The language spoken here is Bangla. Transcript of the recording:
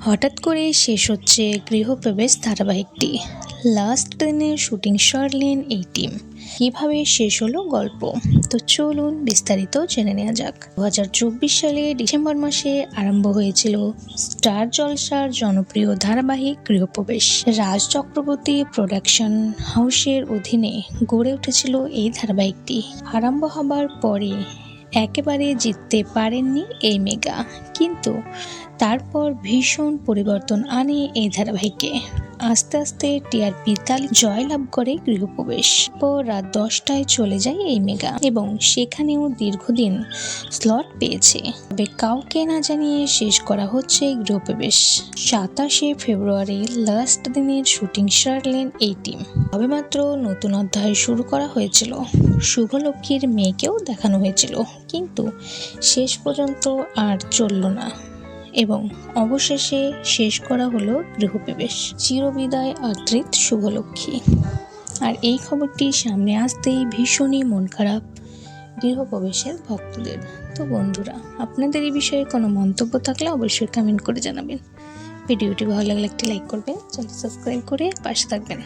হঠাৎ করে শেষ হচ্ছে গৃহপ্রবেশ ধারাবাহিকটি। লাস্ট দিনের শুটিং সারলেন এই টিম। কিভাবে শেষ হলো গল্প, তো চলুন বিস্তারিত জেনে নেওয়া যাক। 2024 সালে ডিসেম্বর মাসে আরম্ভ হয়েছিল স্টার জলসার জনপ্রিয় ধারাবাহিক গৃহপ্রবেশ। রাজ চক্রবর্তী প্রোডাকশন হাউসের অধীনে গড়ে উঠেছিল এই ধারাবাহিকটি। আরম্ভ হবার পরে একেবারে জিততে পারেননি এই মেগা, কিন্তু তারপর ভীষণ পরিবর্তন আনে এই ধারাবাহিকে। আস্তে আস্তে টিআরপি তালিকায় জয়লাভ করে গৃহপ্রবেশ। পর রাত 10টায় চলে যায় এই মেগা এবং সেখানেও দীর্ঘদিন স্লট পেয়েছে। তবে কাউকে না জানিয়ে শেষ করা হচ্ছে গৃহপ্রবেশ। 27শে ফেব্রুয়ারি লাস্ট দিনের শুটিং সারলেন এই টিম। সবেমাত্র নতুন অধ্যায় শুরু করা হয়েছিল। শুভলক্ষ্মীর মেয়েকেও দেখানো হয়েছিল, কিন্তু শেষ পর্যন্ত আর চলল না এবং অবশেষে শেষ করা হলো গৃহপ্রবেশ। চিরবিদায় আদৃত শুভলক্ষ্মী। আর এই খবরটি সামনে আসতেই ভীষণই মন খারাপ গৃহপ্রবেশের ভক্তদের। তো বন্ধুরা, আপনাদের এই বিষয়ে কোনো মন্তব্য থাকলে অবশ্যই কমেন্ট করে জানাবেন। ভিডিওটি ভালো লাগলে একটি লাইক করবেন, চ্যানেল সাবস্ক্রাইব করে পাশে থাকবেন।